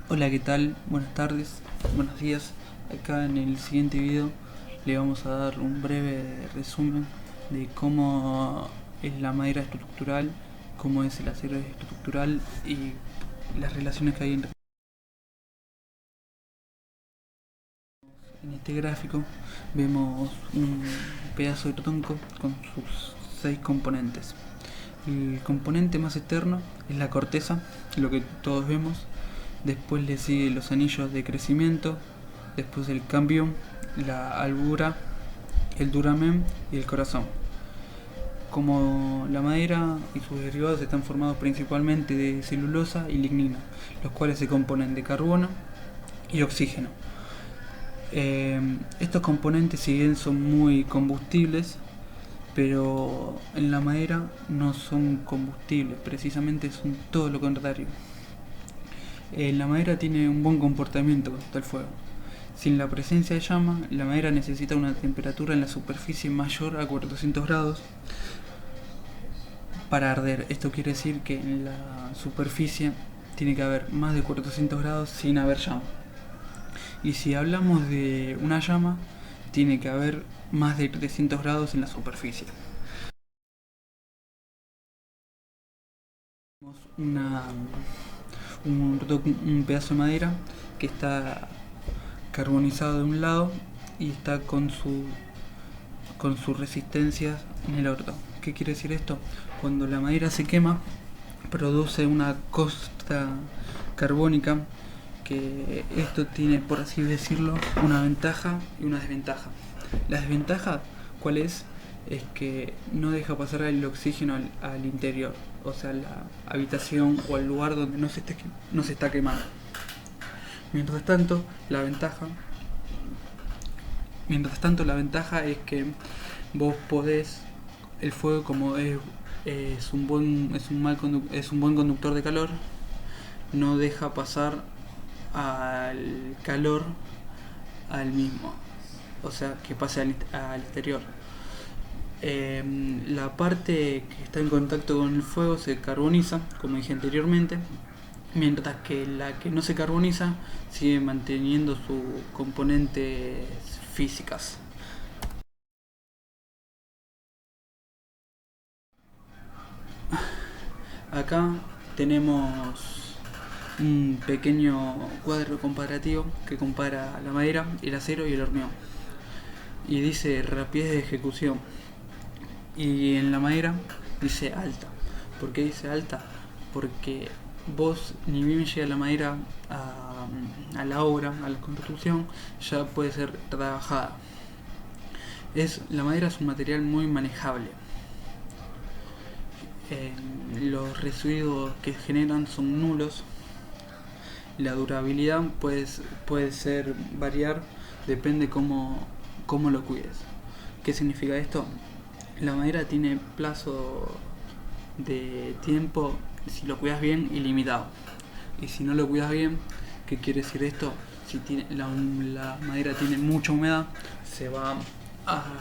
Hola, ¿qué tal? Buenas tardes, buenos días. Acá en el siguiente video le vamos a dar un breve resumen de cómo es la madera estructural, cómo es el acero estructural y las relaciones que hay entre. En este gráfico vemos un pedazo de tronco con sus 6 componentes. El componente más externo es la corteza, lo que todos vemos. Después le sigue los anillos de crecimiento, después el cambium, la albura, el duramen y el corazón. Como la madera y sus derivados están formados principalmente de celulosa y lignina, los cuales se componen de carbono y oxígeno. Estos componentes, si bien son muy combustibles, pero en la madera no son combustibles, precisamente son todo lo contrario. La madera tiene un buen comportamiento contra el fuego. Sin la presencia de llama, la madera necesita una temperatura en la superficie mayor a 400 grados para arder. Esto quiere decir que en la superficie tiene que haber más de 400 grados sin haber llama. Y si hablamos de una llama, tiene que haber más de 300 grados en la superficie. Una, un pedazo de madera que está carbonizado de un lado y está con sus resistencias en el otro. ¿Qué quiere decir esto? Cuando la madera se quema, produce una costra carbónica, que esto tiene, por así decirlo, una ventaja y una desventaja. La desventaja, ¿cuál es? Es que no deja pasar el oxígeno al interior, o sea, la habitación o el lugar donde no se está quemando. Mientras tanto, la ventaja Mientras tanto, la ventaja es que vos podés, el fuego como es un buen conductor de calor, no deja pasar al calor al mismo, o sea, que pase al exterior. La parte que está en contacto con el fuego se carboniza, como dije anteriormente, mientras que la que no se carboniza sigue manteniendo sus componentes físicas. Acá tenemos un pequeño cuadro comparativo que compara la madera, el acero y el hormigón. Y dice rapidez de ejecución. Y en la madera dice alta. ¿Por qué dice alta? Porque vos, ni bien llega la madera a la obra, a la construcción, ya puede ser trabajada. La madera es un material muy manejable. Los residuos que generan son nulos. La durabilidad puede ser variar, depende cómo lo cuides. ¿Qué significa esto? La madera tiene plazo de tiempo, si lo cuidas bien, ilimitado. Y si no lo cuidas bien, ¿qué quiere decir esto? Si la madera tiene mucha humedad, a,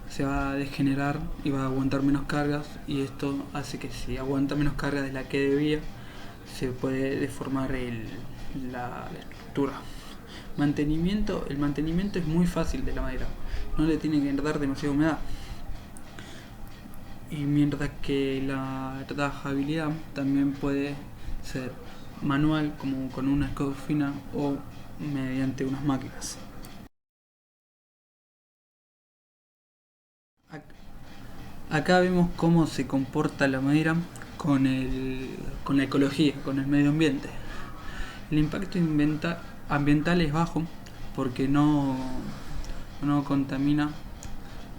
se va a degenerar y va a aguantar menos cargas, y esto hace que si aguanta menos cargas de la que debía, se puede deformar la estructura. El mantenimiento es muy fácil de la madera, no le tiene que dar demasiada humedad. Y mientras que la trabajabilidad también puede ser manual, como con una escobilla o mediante unas máquinas. Acá vemos cómo se comporta la madera con la ecología, con el medio ambiente. El impacto ambiental es bajo porque no contamina,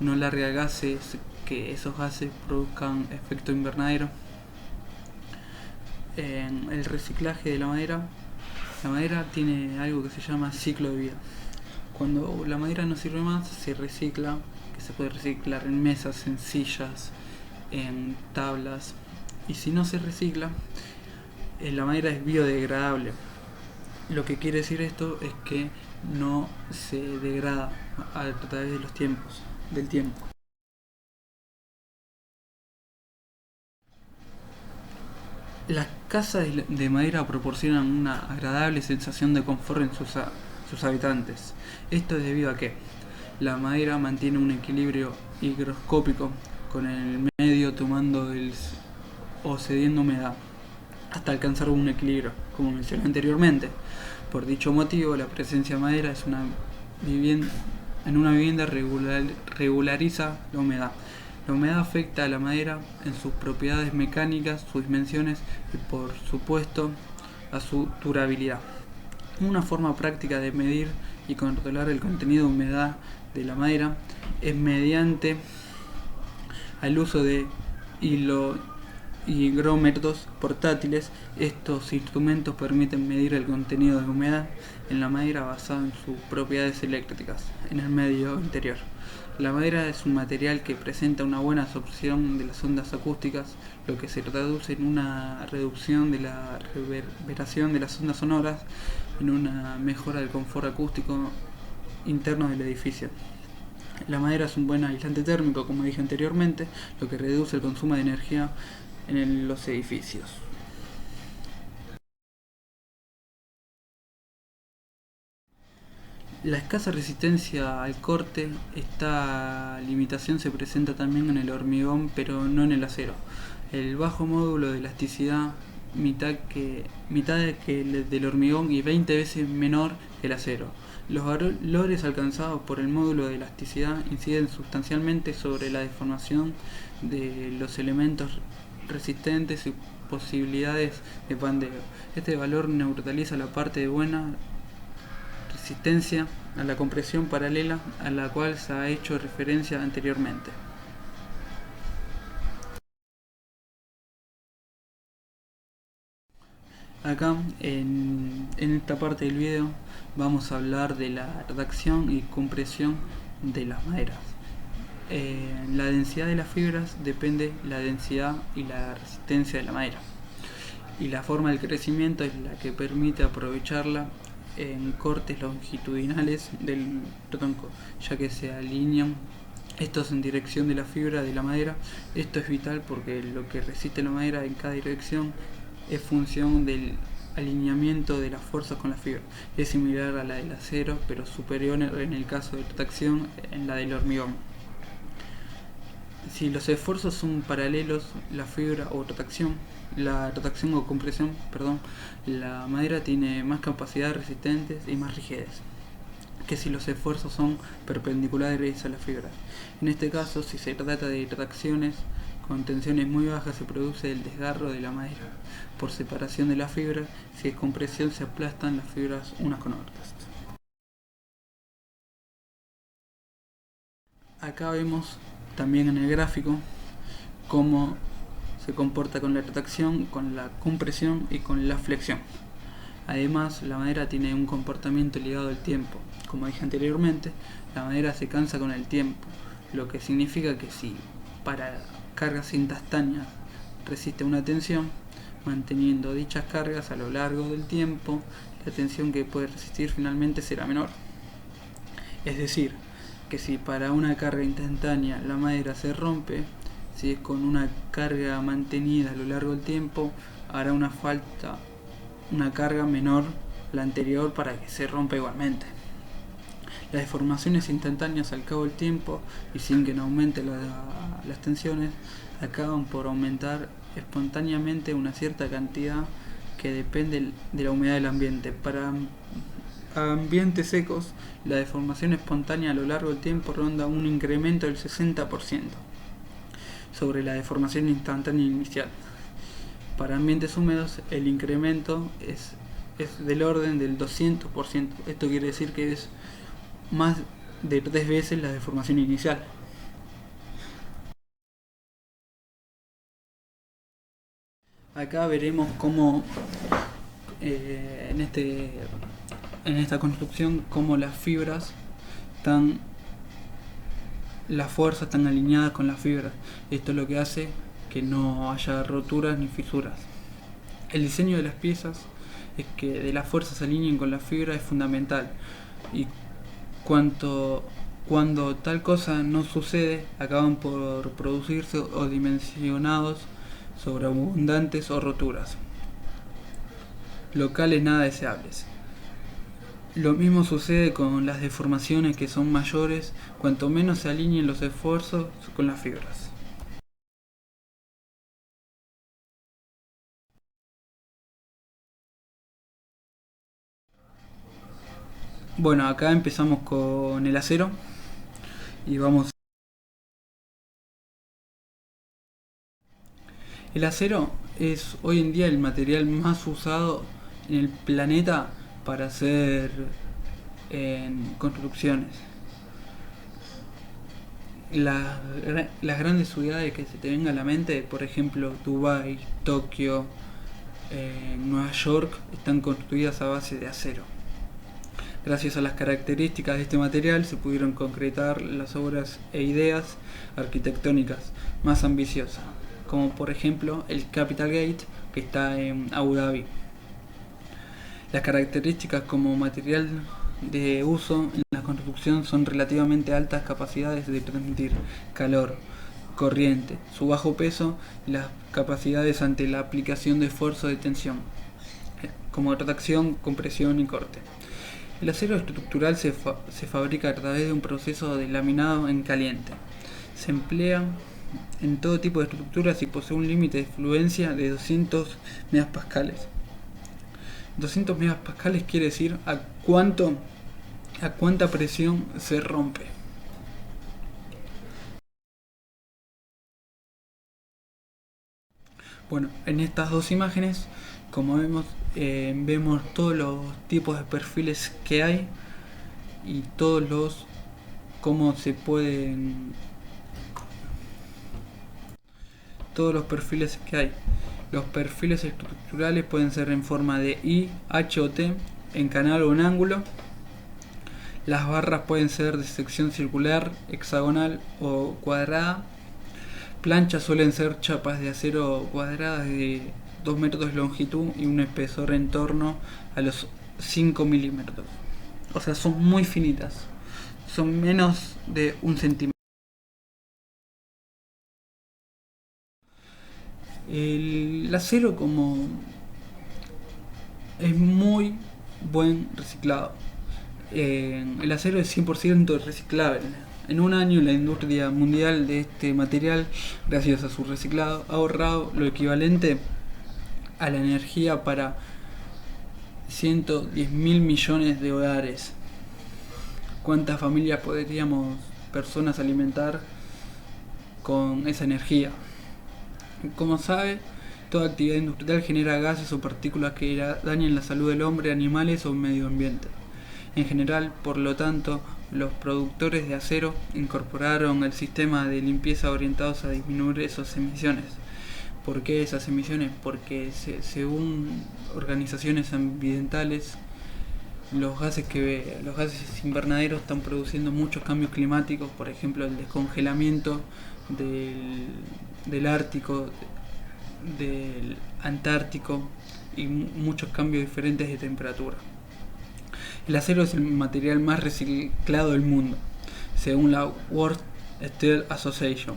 no larga gases, que esos gases produzcan efecto invernadero. En el reciclaje de la madera tiene algo que se llama ciclo de vida. Cuando la madera no sirve más, se recicla, que se puede reciclar en mesas, en sillas, en tablas. Y si no se recicla, la madera es biodegradable. Lo que quiere decir esto es que no se degrada a través de del tiempo. Las casas de madera proporcionan una agradable sensación de confort en sus habitantes. Esto es debido a que la madera mantiene un equilibrio higroscópico con el medio tomando o cediendo humedad hasta alcanzar un equilibrio, como mencioné anteriormente. Por dicho motivo, la presencia de madera en una vivienda regulariza la humedad. La humedad afecta a la madera en sus propiedades mecánicas, sus dimensiones y por supuesto a su durabilidad. Una forma práctica de medir y controlar el contenido de humedad de la madera es mediante el uso de higrómetros portátiles. Estos instrumentos permiten medir el contenido de humedad en la madera basado en sus propiedades eléctricas en el medio interior. La madera es un material que presenta una buena absorción de las ondas acústicas, lo que se traduce en una reducción de la reverberación de las ondas sonoras, en una mejora del confort acústico interno del edificio. La madera es un buen aislante térmico, como dije anteriormente, lo que reduce el consumo de energía en los edificios. La escasa resistencia al corte, esta limitación se presenta también en el hormigón, pero no en el acero. El bajo módulo de elasticidad, mitad del hormigón y 20 veces menor que el acero. Los valores alcanzados por el módulo de elasticidad inciden sustancialmente sobre la deformación de los elementos resistentes y posibilidades de pandeo. Este valor neutraliza la parte de buena resistencia a la compresión paralela a la cual se ha hecho referencia anteriormente. Acá en esta parte del video vamos a hablar de la redacción y compresión de las maderas. La densidad de las fibras depende de la densidad y la resistencia de la madera, y la forma del crecimiento es la que permite aprovecharla en cortes longitudinales del tronco, ya que se alinean estos en dirección de la fibra de la madera. Esto es vital porque lo que resiste la madera en cada dirección es función del alineamiento de las fuerzas con la fibra. Es similar a la del acero, pero superior en el caso de tracción en la del hormigón. Si los esfuerzos son paralelos, la rotación o compresión, la madera tiene más capacidad resistentes y más rigidez que si los esfuerzos son perpendiculares a la fibra. En este caso, si se trata de tracciones con tensiones muy bajas, se produce el desgarro de la madera por separación de la fibra. Si es compresión, se aplastan las fibras unas con otras. Acá vemos también en el gráfico cómo se comporta con la tracción, con la compresión y con la flexión. Además, la madera tiene un comportamiento ligado al tiempo. Como dije anteriormente, la madera se cansa con el tiempo, lo que significa que si para cargas instantáneas resiste una tensión, manteniendo dichas cargas a lo largo del tiempo, la tensión que puede resistir finalmente será menor. Es decir, que si para una carga instantánea la madera se rompe, si es con una carga mantenida a lo largo del tiempo, hará una falta una carga menor a la anterior para que se rompa igualmente. Las deformaciones instantáneas al cabo del tiempo y sin que no aumente las tensiones acaban por aumentar espontáneamente una cierta cantidad que depende de la humedad del ambiente. Para ambientes secos, la deformación espontánea a lo largo del tiempo ronda un incremento del 60% sobre la deformación instantánea inicial. Para ambientes húmedos, el incremento es del orden del 200%. Esto quiere decir que es más de 3 veces la deformación inicial. Acá veremos cómo en esta construcción cómo las fuerzas están alineadas con las fibras. Esto es lo que hace que no haya roturas ni fisuras. El diseño de las piezas es que de las fuerzas se alineen con la fibra es fundamental, y cuando tal cosa no sucede, acaban por producirse o dimensionados sobreabundantes o roturas locales nada deseables. Lo mismo sucede con las deformaciones, que son mayores cuanto menos se alineen los esfuerzos con las fibras. Bueno, acá empezamos con el acero y vamos. El acero es hoy en día el material más usado en el planeta para hacer construcciones. Las grandes ciudades que se te venga a la mente, por ejemplo Dubái, Tokio, Nueva York, están construidas a base de acero. Gracias a las características de este material se pudieron concretar las obras e ideas arquitectónicas más ambiciosas, como por ejemplo el Capital Gate, que está en Abu Dhabi. Las características como material de uso en la construcción son relativamente altas capacidades de transmitir calor, corriente, su bajo peso y las capacidades ante la aplicación de esfuerzo de tensión, como retracción, compresión y corte. El acero estructural se fabrica a través de un proceso de laminado en caliente. Se emplea en todo tipo de estructuras y posee un límite de fluencia de 200 MPa. 200 MPa quiere decir a cuánta presión se rompe. Bueno, en estas dos imágenes, como vemos, vemos todos los tipos de perfiles que hay y cómo se pueden, todos los perfiles que hay. Los perfiles estructurales pueden ser en forma de I, H o T, en canal o en ángulo. Las barras pueden ser de sección circular, hexagonal o cuadrada. Planchas suelen ser chapas de acero cuadradas de 2 metros de longitud y un espesor en torno a los 5 milímetros. O sea, son muy finitas. Son menos de 1 centímetro. El acero es muy buen reciclado. El acero es 100% reciclable. En un año la industria mundial de este material, gracias a su reciclado, ha ahorrado lo equivalente a la energía para 110.000 millones de hogares. ¿Cuántas familias personas alimentar con esa energía? Como sabe, toda actividad industrial genera gases o partículas que dañan la salud del hombre, animales o medio ambiente. En general, por lo tanto, los productores de acero incorporaron el sistema de limpieza orientados a disminuir esas emisiones. ¿Por qué esas emisiones? Porque según organizaciones ambientales, los gases invernaderos están produciendo muchos cambios climáticos, por ejemplo el descongelamiento del Ártico, del Antártico y muchos cambios diferentes de temperatura. El acero es el material más reciclado del mundo, según la World Steel Association.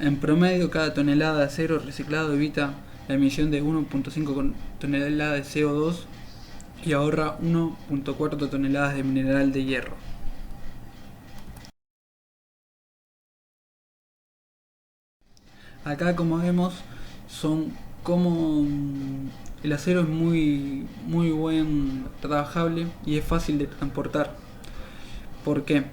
En promedio, cada tonelada de acero reciclado evita la emisión de 1.5 toneladas de CO2 y ahorra 1.4 toneladas de mineral de hierro. Acá, como vemos, el acero es muy buen trabajable y es fácil de transportar. ¿Por qué?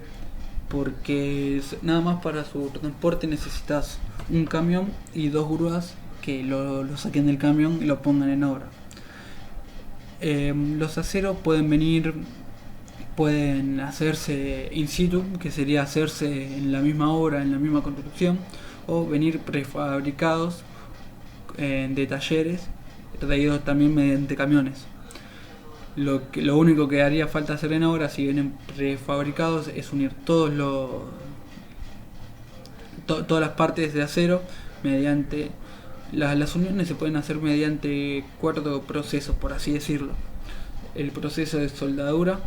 Porque nada más para su transporte necesitas un camión y 2 grúas que lo saquen del camión y lo pongan en obra. Los aceros pueden hacerse in situ, que sería hacerse en la misma obra, en la misma construcción, o venir prefabricados de talleres, traídos también mediante camiones. Lo único que haría falta hacer en obra, si vienen prefabricados, es unir todas las partes de acero mediante... Las uniones se pueden hacer mediante 4 procesos, por así decirlo. El proceso de soldadura,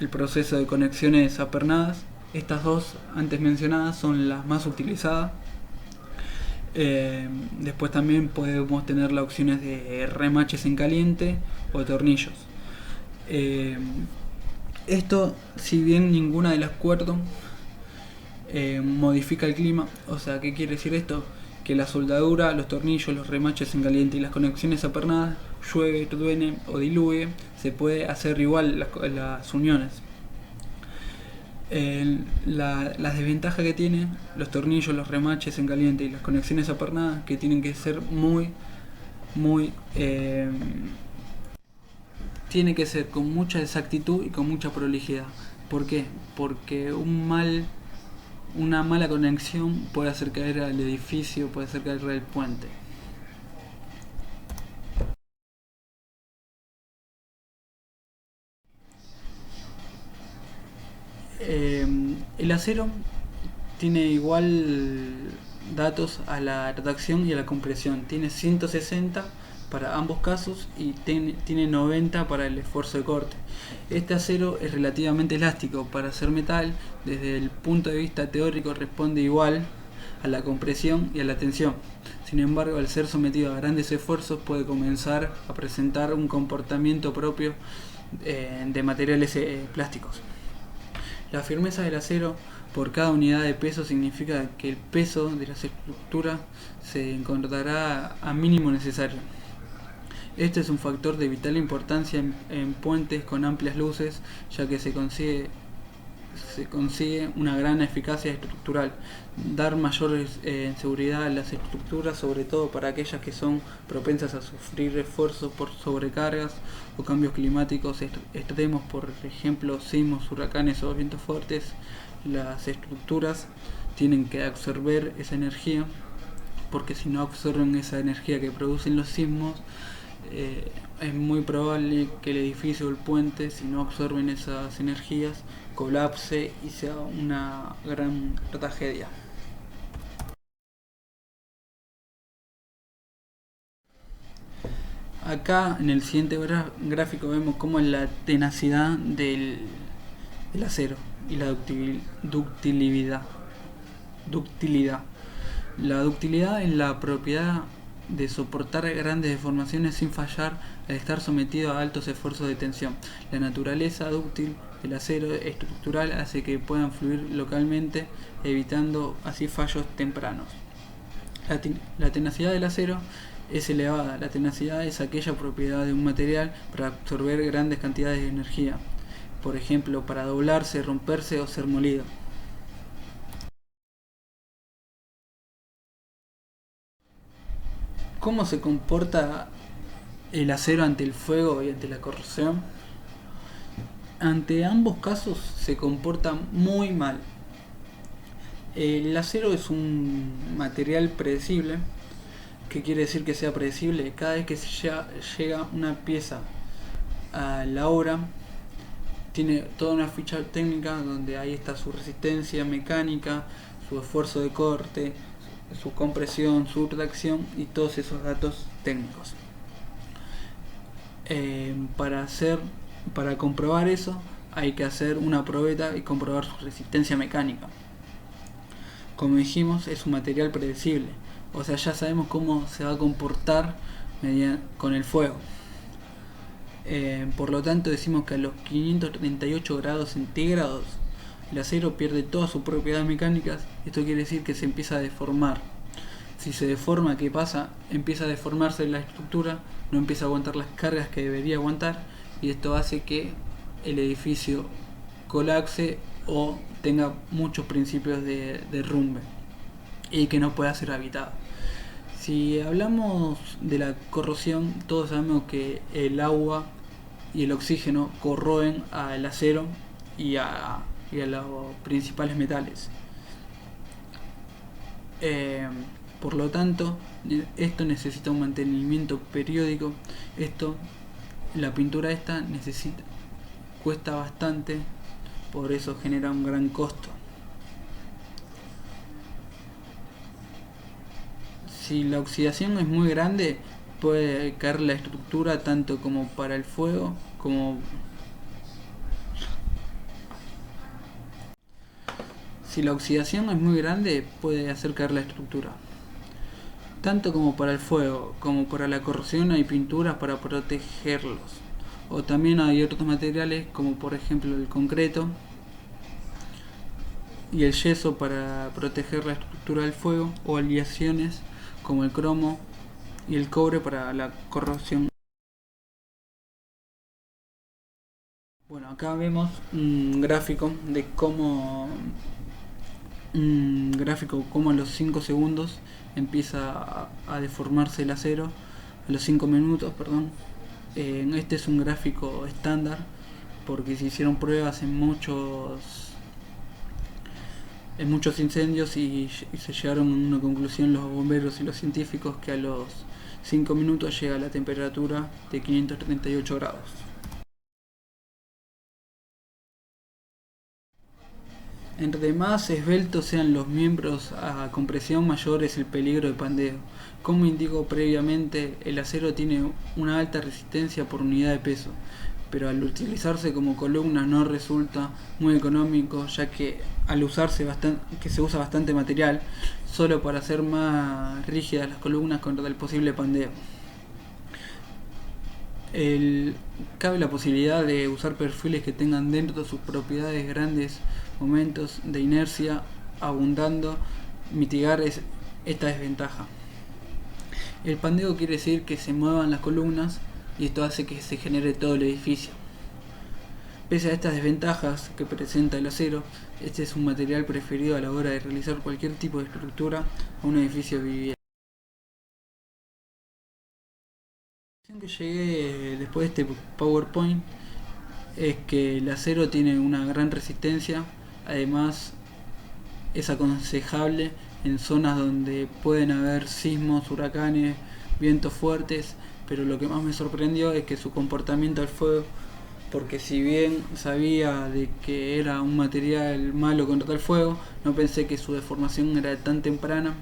el proceso de conexiones apernadas. Estas dos antes mencionadas son las más utilizadas. Después también podemos tener las opciones de remaches en caliente o tornillos. Eh, Esto, si bien ninguna de las cuatro modifica el clima, o sea, ¿qué quiere decir esto? Que la soldadura, los tornillos, los remaches en caliente y las conexiones apernadas, llueve, truene o diluvie, se puede hacer igual las uniones. Las desventajas que tiene los tornillos, los remaches en caliente y las conexiones apernadas, que tienen que ser muy tiene que ser con mucha exactitud y con mucha prolijidad. ¿Por qué? Porque una mala conexión puede hacer caer al edificio, puede hacer caer el puente. El acero tiene igual datos a la retracción y a la compresión. Tiene 160 para ambos casos y tiene 90 para el esfuerzo de corte. Este acero es relativamente elástico para ser metal. Desde el punto de vista teórico responde igual a la compresión y a la tensión. Sin embargo, al ser sometido a grandes esfuerzos puede comenzar a presentar un comportamiento propio de materiales plásticos. La firmeza del acero por cada unidad de peso significa que el peso de las estructuras se encontrará a mínimo necesario. Este es un factor de vital importancia en puentes con amplias luces, ya que se consigue una gran eficacia estructural, dar mayor seguridad a las estructuras, sobre todo para aquellas que son propensas a sufrir esfuerzos por sobrecargas o cambios climáticos extremos, por ejemplo sismos, huracanes o vientos fuertes. Las estructuras tienen que absorber esa energía, porque si no absorben esa energía que producen los sismos, es muy probable que el edificio o el puente, si no absorben esas energías, colapse y sea una gran tragedia. Acá en el siguiente gráfico vemos cómo es la tenacidad del acero y la ductilidad. La ductilidad es la propiedad de soportar grandes deformaciones sin fallar al estar sometido a altos esfuerzos de tensión. La naturaleza dúctil del acero estructural hace que puedan fluir localmente, evitando así fallos tempranos. La tenacidad del acero es elevada. La tenacidad es aquella propiedad de un material para absorber grandes cantidades de energía, por ejemplo, para doblarse, romperse o ser molido. ¿Cómo se comporta el acero ante el fuego y ante la corrosión? Ante ambos casos se comporta muy mal. El acero es un material predecible. ¿Qué quiere decir que sea predecible? Cada vez que llega una pieza a la obra, tiene toda una ficha técnica donde ahí está su resistencia mecánica, su esfuerzo de corte, su compresión, su tracción y todos esos datos técnicos. Para comprobar eso hay que hacer una probeta y comprobar su resistencia mecánica. Como dijimos, es un material predecible, o sea, ya sabemos cómo se va a comportar con el fuego. Por lo tanto, decimos que a los 538 grados centígrados el acero pierde todas sus propiedades mecánicas. Esto quiere decir que se empieza a deformar. Si se deforma, ¿qué pasa? Empieza a deformarse la estructura, no empieza a aguantar las cargas que debería aguantar, y esto hace que el edificio colapse o tenga muchos principios de derrumbe y que no pueda ser habitado. Si hablamos de la corrosión, todos sabemos que el agua y el oxígeno corroen al acero y a los principales metales. Por lo tanto, esto necesita un mantenimiento periódico. La pintura esta cuesta bastante, por eso genera un gran costo. Si la oxidación es muy grande, puede caer la estructura tanto como para el fuego como... Si la oxidación es muy grande, puede hacer caer la estructura. Tanto como para el fuego como para la corrosión hay pinturas para protegerlos. O también hay otros materiales como por ejemplo el concreto y el yeso para proteger la estructura del fuego, o aleaciones como el cromo y el cobre para la corrosión. Bueno, acá vemos un gráfico de cómo a los 5 segundos empieza a deformarse el acero, a los 5 minutos, perdón. Este es un gráfico estándar porque se hicieron pruebas en muchos incendios y se llegaron a una conclusión los bomberos y los científicos que a los 5 minutos llega a la temperatura de 538 grados. Entre más esbeltos sean los miembros a compresión, mayor es el peligro de pandeo. Como indicó previamente, el acero tiene una alta resistencia por unidad de peso, pero al utilizarse como columna no resulta muy económico, ya que se usa bastante material solo para hacer más rígidas las columnas contra el posible pandeo. Cabe la posibilidad de usar perfiles que tengan dentro de sus propiedades grandes momentos de inercia, abundando mitigar esta desventaja. El pandeo quiere decir que se muevan las columnas y esto hace que se genere todo el edificio. Pese a estas desventajas que presenta el acero, este es un material preferido a la hora de realizar cualquier tipo de estructura a un edificio viviente. La conclusión que llegué después de este PowerPoint es que el acero tiene una gran resistencia, además es aconsejable en zonas donde pueden haber sismos, huracanes, vientos fuertes, pero lo que más me sorprendió es que su comportamiento al fuego, porque si bien sabía de que era un material malo contra el fuego, no pensé que su deformación era tan temprana.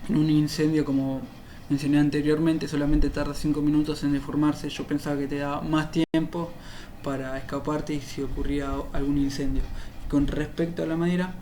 En un incendio, como mencioné anteriormente, solamente tarda 5 minutos en deformarse. Yo pensaba que te daba más tiempo para escaparte y si ocurría algún incendio. Con respecto a la madera,